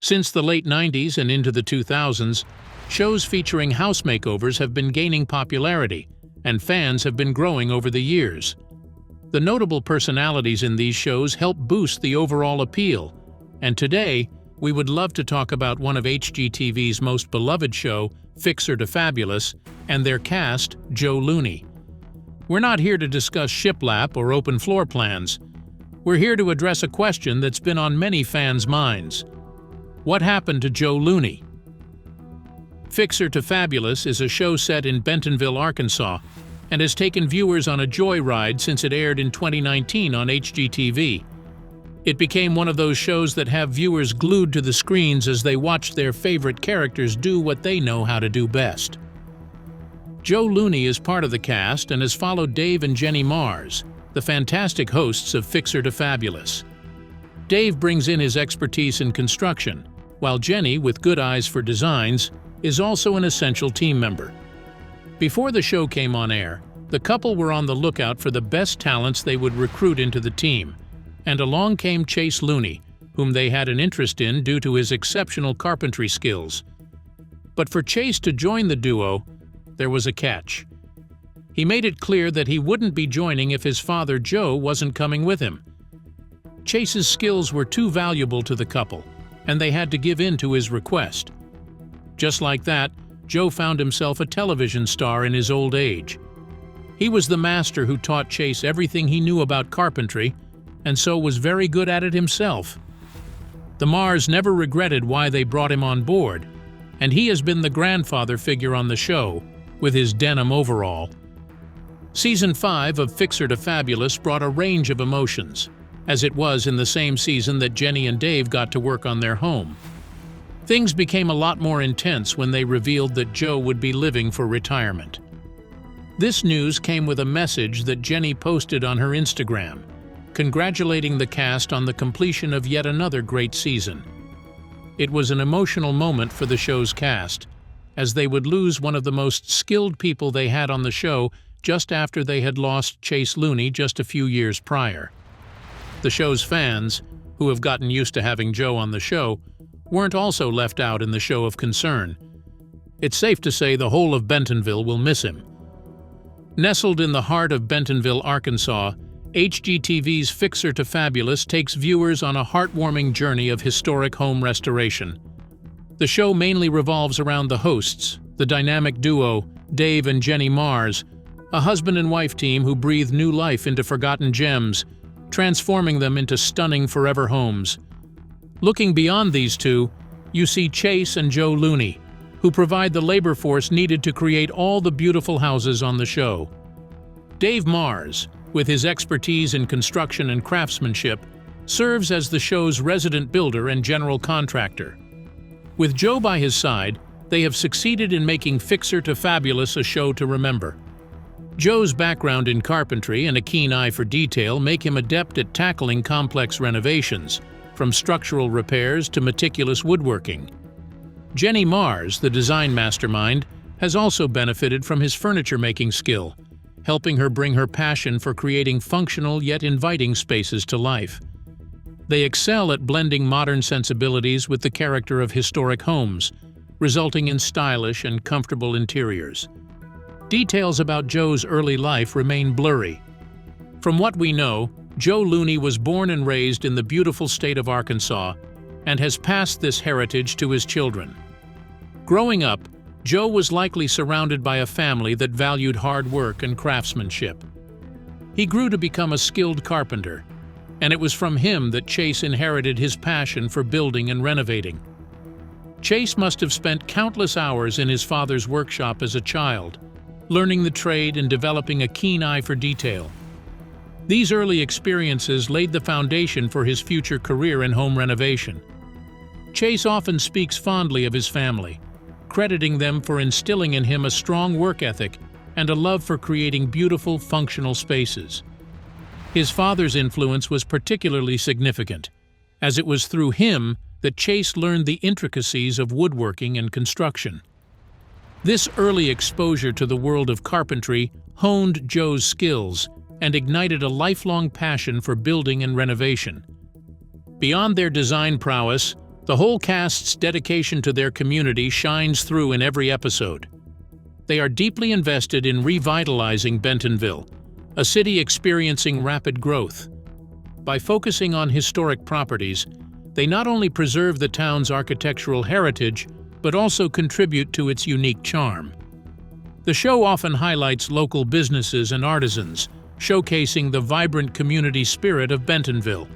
Since the late 90s and into the 2000s, shows featuring house makeovers have been gaining popularity, and fans have been growing over the years. The notable personalities in these shows help boost the overall appeal, and today, we would love to talk about one of HGTV's most beloved show, Fixer to Fabulous, and their cast, Joe Looney. We're not here to discuss shiplap or open floor plans. We're here to address a question that's been on many fans' minds. What happened to Joe Looney? Fixer to Fabulous is a show set in Bentonville, Arkansas, and has taken viewers on a joyride since it aired in 2019 on HGTV. It became one of those shows that have viewers glued to the screens as they watch their favorite characters do what they know how to do best. Joe Looney is part of the cast and has followed Dave and Jenny Mars, the fantastic hosts of Fixer to Fabulous. Dave brings in his expertise in construction, while Jenny, with good eyes for designs, is also an essential team member. Before the show came on air, the couple were on the lookout for the best talents they would recruit into the team, and along came Chase Looney, whom they had an interest in due to his exceptional carpentry skills. But for Chase to join the duo, there was a catch. He made it clear that he wouldn't be joining if his father Joe wasn't coming with him. Chase's skills were too valuable to the couple, and they had to give in to his request. Just like that, Joe found himself a television star in his old age. He was the master who taught Chase everything he knew about carpentry, and so was very good at it himself. The Mars never regretted why they brought him on board, and he has been the grandfather figure on the show, with his denim overall. Season 5 of Fixer to Fabulous brought a range of emotions, as it was in the same season that Jenny and Dave got to work on their home. Things became a lot more intense when they revealed that Joe would be living for retirement. This news came with a message that Jenny posted on her Instagram, congratulating the cast on the completion of yet another great season. It was an emotional moment for the show's cast, as they would lose one of the most skilled people they had on the show just after they had lost Chase Looney just a few years prior. The show's fans, who have gotten used to having Joe on the show, weren't also left out in the show of concern. It's safe to say the whole of Bentonville will miss him. Nestled in the heart of Bentonville, Arkansas, HGTV's Fixer to Fabulous takes viewers on a heartwarming journey of historic home restoration. The show mainly revolves around the hosts, the dynamic duo, Dave and Jenny Mars, a husband and wife team who breathe new life into forgotten gems, transforming them into stunning forever homes. Looking beyond these two, you see Chase and Joe Looney, who provide the labor force needed to create all the beautiful houses on the show. Dave Mars, with his expertise in construction and craftsmanship, serves as the show's resident builder and general contractor. With Joe by his side, they have succeeded in making Fixer to Fabulous a show to remember. Joe's background in carpentry and a keen eye for detail make him adept at tackling complex renovations, from structural repairs to meticulous woodworking. Jenny Mars, the design mastermind, has also benefited from his furniture-making skill, helping her bring her passion for creating functional yet inviting spaces to life. They excel at blending modern sensibilities with the character of historic homes, resulting in stylish and comfortable interiors. Details about Joe's early life remain blurry. From what we know, Joe Looney was born and raised in the beautiful state of Arkansas and has passed this heritage to his children. Growing up, Joe was likely surrounded by a family that valued hard work and craftsmanship. He grew to become a skilled carpenter, and it was from him that Chase inherited his passion for building and renovating. Chase must have spent countless hours in his father's workshop as a child, learning the trade and developing a keen eye for detail. These early experiences laid the foundation for his future career in home renovation. Chase often speaks fondly of his family, crediting them for instilling in him a strong work ethic and a love for creating beautiful, functional spaces. His father's influence was particularly significant, as it was through him that Chase learned the intricacies of woodworking and construction. This early exposure to the world of carpentry honed Joe's skills and ignited a lifelong passion for building and renovation. Beyond their design prowess, The whole cast's dedication to their community shines through in every episode. They are deeply invested in revitalizing Bentonville, a city experiencing rapid growth. By focusing on historic properties, they not only preserve the town's architectural heritage, but also contribute to its unique charm. The show often highlights local businesses and artisans, showcasing the vibrant community spirit of Bentonville.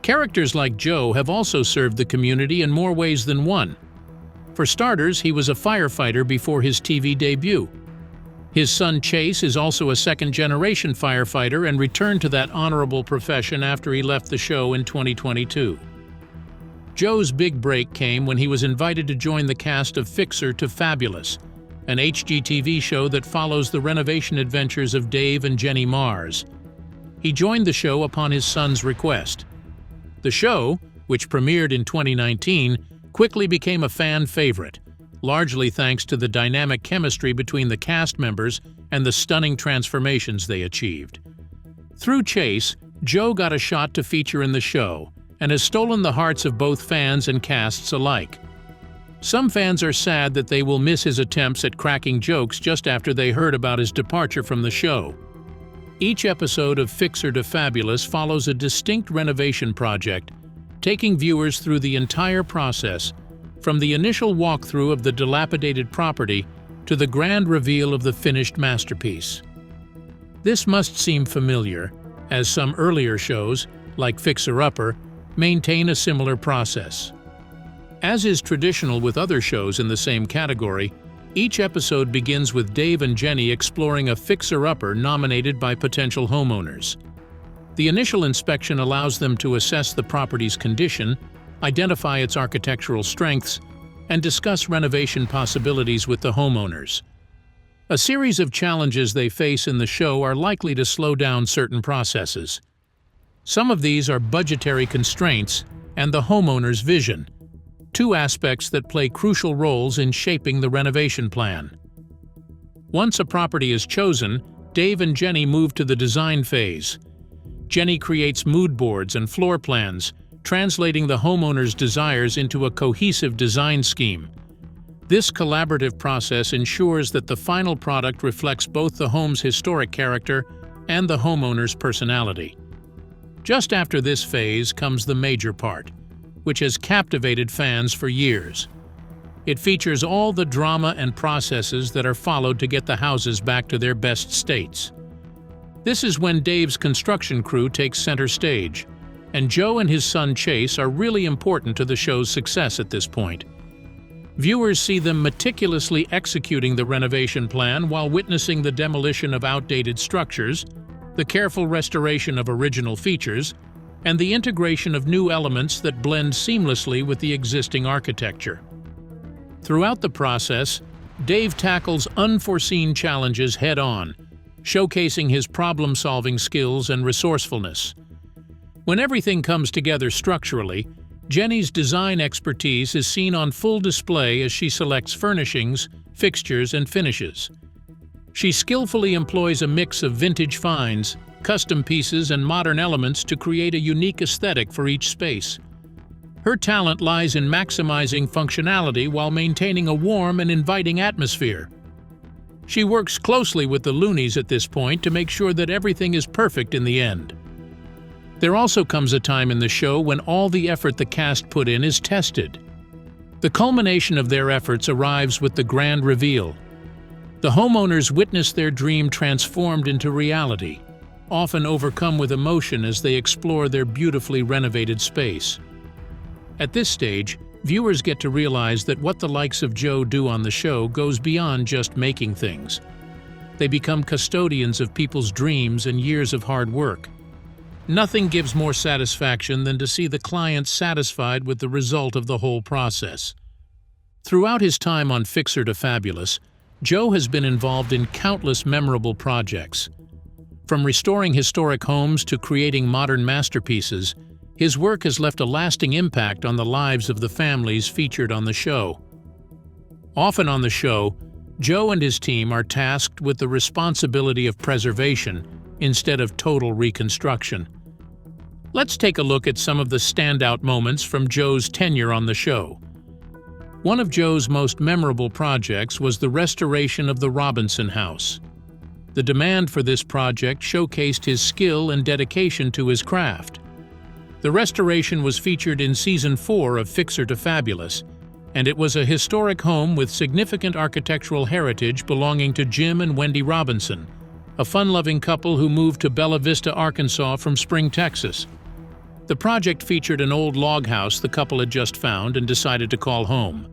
Characters like Joe have also served the community in more ways than one. For starters, he was a firefighter before his TV debut. His son Chase is also a second-generation firefighter and returned to that honorable profession after he left the show in 2022. Joe's big break came when he was invited to join the cast of Fixer to Fabulous, an HGTV show that follows the renovation adventures of Dave and Jenny Mars. He joined the show upon his son's request. The show, which premiered in 2019, quickly became a fan favorite, largely thanks to the dynamic chemistry between the cast members and the stunning transformations they achieved. Through Chase, Joe got a shot to feature in the show and has stolen the hearts of both fans and casts alike. Some fans are sad that they will miss his attempts at cracking jokes just after they heard about his departure from the show. Each episode of Fixer to Fabulous follows a distinct renovation project, taking viewers through the entire process, from the initial walkthrough of the dilapidated property to the grand reveal of the finished masterpiece. This must seem familiar, as some earlier shows, like Fixer Upper, maintain a similar process. As is traditional with other shows in the same category, each episode begins with Dave and Jenny exploring a fixer-upper nominated by potential homeowners. The initial inspection allows them to assess the property's condition, identify its architectural strengths, and discuss renovation possibilities with the homeowners. A series of challenges they face in the show are likely to slow down certain processes. Some of these are budgetary constraints and the homeowner's vision, two aspects that play crucial roles in shaping the renovation plan. Once a property is chosen, Dave and Jenny move to the design phase. Jenny creates mood boards and floor plans, translating the homeowner's desires into a cohesive design scheme. This collaborative process ensures that the final product reflects both the home's historic character and the homeowner's personality. Just after this phase comes the major part, which has captivated fans for years. It features all the drama and processes that are followed to get the houses back to their best states. This is when Dave's construction crew takes center stage, and Joe and his son Chase are really important to the show's success at this point. Viewers see them meticulously executing the renovation plan while witnessing the demolition of outdated structures, the careful restoration of original features, and the integration of new elements that blend seamlessly with the existing architecture. Throughout the process, Dave tackles unforeseen challenges head-on, showcasing his problem-solving skills and resourcefulness. When everything comes together structurally, Jenny's design expertise is seen on full display as she selects furnishings, fixtures, and finishes. She skillfully employs a mix of vintage finds, custom pieces, and modern elements to create a unique aesthetic for each space. Her talent lies in maximizing functionality while maintaining a warm and inviting atmosphere. She works closely with the Looneys at this point to make sure that everything is perfect in the end. There also comes a time in the show when all the effort the cast put in is tested. The culmination of their efforts arrives with the grand reveal. The homeowners witness their dream transformed into reality, often overcome with emotion as they explore their beautifully renovated space. At this stage, viewers get to realize that what the likes of Joe do on the show goes beyond just making things. They become custodians of people's dreams and years of hard work. Nothing gives more satisfaction than to see the client satisfied with the result of the whole process. Throughout his time on Fixer to Fabulous, Joe has been involved in countless memorable projects. From restoring historic homes to creating modern masterpieces, his work has left a lasting impact on the lives of the families featured on the show. Often on the show, Joe and his team are tasked with the responsibility of preservation instead of total reconstruction. Let's take a look at some of the standout moments from Joe's tenure on the show. One of Joe's most memorable projects was the restoration of the Robinson house. The demand for this project showcased his skill and dedication to his craft. The restoration was featured in Season 4 of Fixer to Fabulous, and it was a historic home with significant architectural heritage belonging to Jim and Wendy Robinson, a fun-loving couple who moved to Bella Vista, Arkansas from Spring, Texas. The project featured an old log house the couple had just found and decided to call home.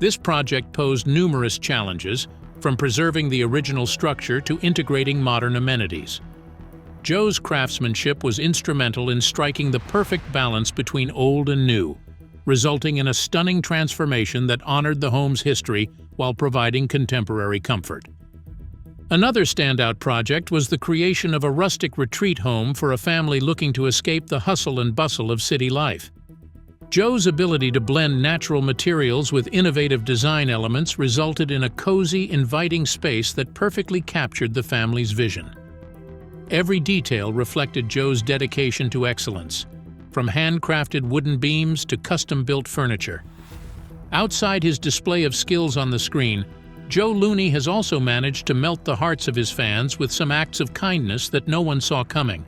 This project posed numerous challenges, from preserving the original structure to integrating modern amenities. Joe's craftsmanship was instrumental in striking the perfect balance between old and new, resulting in a stunning transformation that honored the home's history while providing contemporary comfort. Another standout project was the creation of a rustic retreat home for a family looking to escape the hustle and bustle of city life. Joe's ability to blend natural materials with innovative design elements resulted in a cozy, inviting space that perfectly captured the family's vision. Every detail reflected Joe's dedication to excellence, from handcrafted wooden beams to custom-built furniture. Outside his display of skills on the screen, Joe Looney has also managed to melt the hearts of his fans with some acts of kindness that no one saw coming.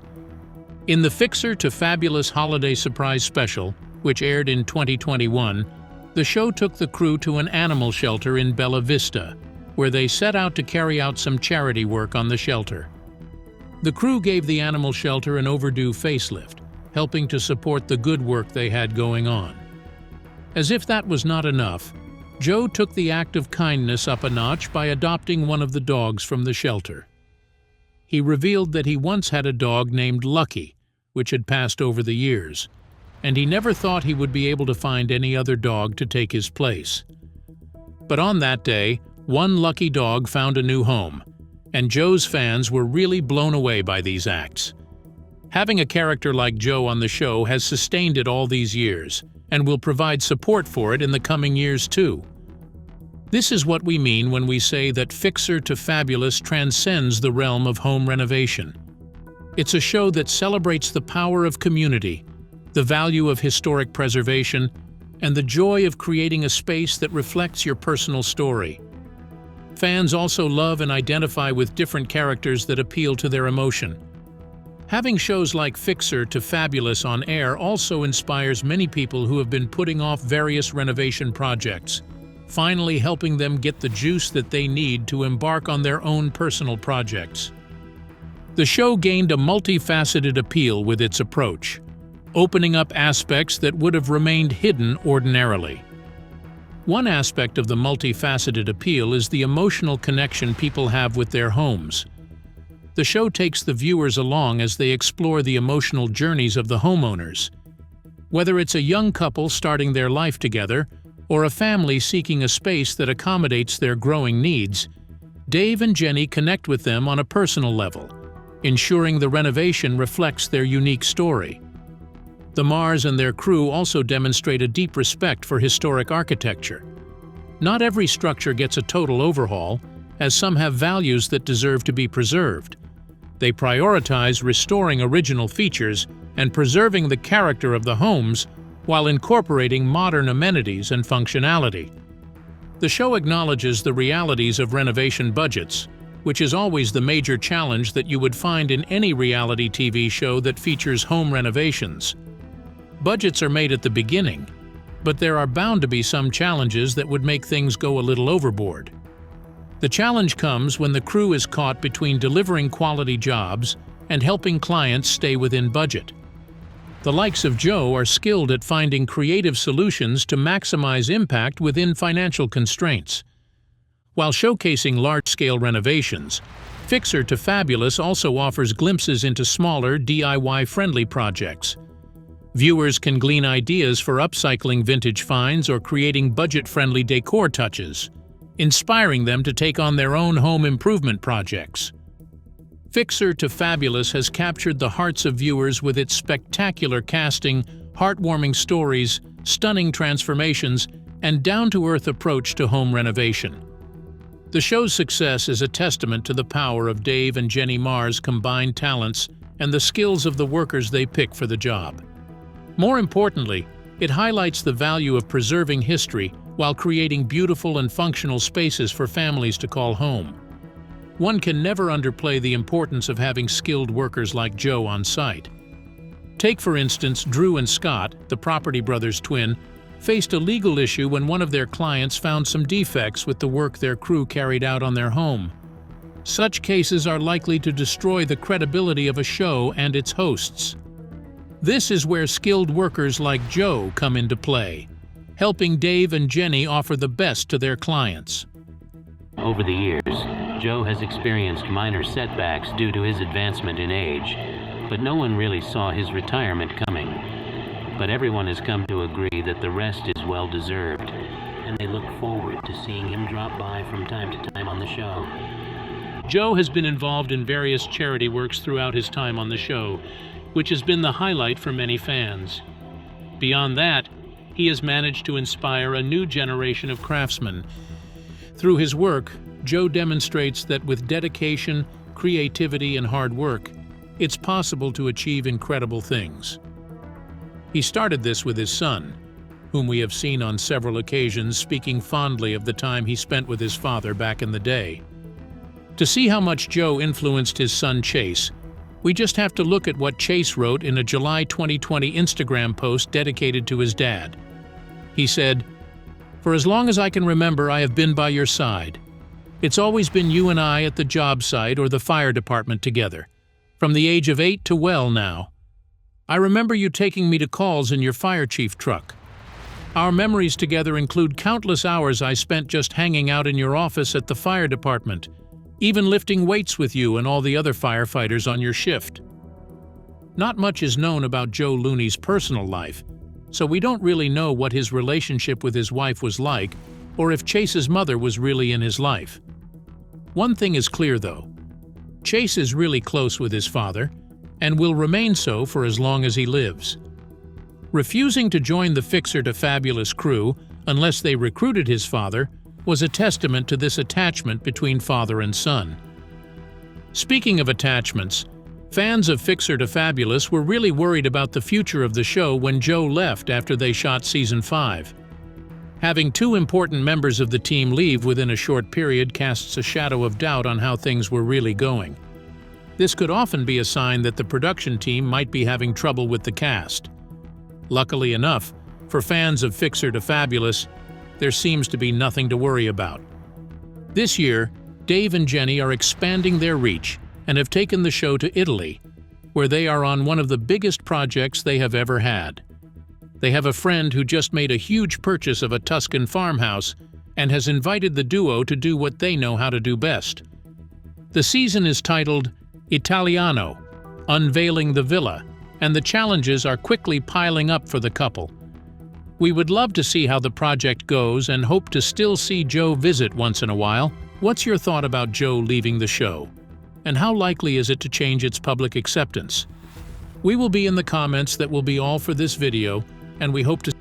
In the Fixer to Fabulous Holiday Surprise Special, which aired in 2021, the show took the crew to an animal shelter in Bella Vista, where they set out to carry out some charity work on the shelter. The crew gave the animal shelter an overdue facelift, helping to support the good work they had going on. As if that was not enough, Joe took the act of kindness up a notch by adopting one of the dogs from the shelter. He revealed that he once had a dog named Lucky, which had passed over the years, and he never thought he would be able to find any other dog to take his place. But on that day, one lucky dog found a new home, and Joe's fans were really blown away by these acts. Having a character like Joe on the show has sustained it all these years, and will provide support for it in the coming years too. This is what we mean when we say that Fixer to Fabulous transcends the realm of home renovation. It's a show that celebrates the power of community, the value of historic preservation, and the joy of creating a space that reflects your personal story. Fans also love and identify with different characters that appeal to their emotion. Having shows like Fixer to Fabulous on air also inspires many people who have been putting off various renovation projects, finally helping them get the juice that they need to embark on their own personal projects. The show gained a multifaceted appeal with its approach, opening up aspects that would have remained hidden ordinarily. One aspect of the multifaceted appeal is the emotional connection people have with their homes. The show takes the viewers along as they explore the emotional journeys of the homeowners. Whether it's a young couple starting their life together or a family seeking a space that accommodates their growing needs, Dave and Jenny connect with them on a personal level, ensuring the renovation reflects their unique story. The Mars and their crew also demonstrate a deep respect for historic architecture. Not every structure gets a total overhaul, as some have values that deserve to be preserved. They prioritize restoring original features and preserving the character of the homes while incorporating modern amenities and functionality. The show acknowledges the realities of renovation budgets, which is always the major challenge that you would find in any reality TV show that features home renovations. Budgets are made at the beginning, but there are bound to be some challenges that would make things go a little overboard. The challenge comes when the crew is caught between delivering quality jobs and helping clients stay within budget. The likes of Joe are skilled at finding creative solutions to maximize impact within financial constraints. While showcasing large-scale renovations, Fixer to Fabulous also offers glimpses into smaller, DIY-friendly projects. Viewers can glean ideas for upcycling vintage finds or creating budget-friendly decor touches, inspiring them to take on their own home improvement projects. Fixer to Fabulous has captured the hearts of viewers with its spectacular casting, heartwarming stories, stunning transformations, and down-to-earth approach to home renovation. The show's success is a testament to the power of Dave and Jenny Marr's combined talents and the skills of the workers they pick for the job. More importantly, it highlights the value of preserving history while creating beautiful and functional spaces for families to call home. One can never underplay the importance of having skilled workers like Joe on site. Take, for instance, Drew and Scott, the Property Brothers twin, faced a legal issue when one of their clients found some defects with the work their crew carried out on their home. Such cases are likely to destroy the credibility of a show and its hosts. This is where skilled workers like Joe come into play, helping Dave and Jenny offer the best to their clients. Over the years, Joe has experienced minor setbacks due to his advancement in age, but no one really saw his retirement coming. But everyone has come to agree that the rest is well-deserved, and they look forward to seeing him drop by from time to time on the show. Joe has been involved in various charity works throughout his time on the show, which has been the highlight for many fans. Beyond that, he has managed to inspire a new generation of craftsmen. Through his work, Joe demonstrates that with dedication, creativity, and hard work, it's possible to achieve incredible things. He started this with his son, whom we have seen on several occasions speaking fondly of the time he spent with his father back in the day. To see how much Joe influenced his son Chase, we just have to look at what Chase wrote in a July 2020 Instagram post dedicated to his dad. He said, "For as long as I can remember, I have been by your side. It's always been you and I at the job site or the fire department together, from the age of 8 to well now. I remember you taking me to calls in your fire chief truck. Our memories together include countless hours I spent just hanging out in your office at the fire department, even lifting weights with you and all the other firefighters on your shift." Not much is known about Joe Looney's personal life, so we don't really know what his relationship with his wife was like, or if Chase's mother was really in his life. One thing is clear though. Chase is really close with his father, and will remain so for as long as he lives. Refusing to join the Fixer to Fabulous crew unless they recruited his father was a testament to this attachment between father and son. Speaking of attachments, fans of Fixer to Fabulous were really worried about the future of the show when Joe left after they shot Season 5. Having two important members of the team leave within a short period casts a shadow of doubt on how things were really going. This could often be a sign that the production team might be having trouble with the cast. Luckily enough, for fans of Fixer to Fabulous, there seems to be nothing to worry about. This year, Dave and Jenny are expanding their reach and have taken the show to Italy, where they are on one of the biggest projects they have ever had. They have a friend who just made a huge purchase of a Tuscan farmhouse and has invited the duo to do what they know how to do best. The season is titled Italiano, Unveiling the Villa, and the challenges are quickly piling up for the couple. We would love to see how the project goes and hope to still see Joe visit once in a while. What's your thought about Joe leaving the show? And how likely is it to change its public acceptance? We will be in the comments. That will be all for this video, and we hope to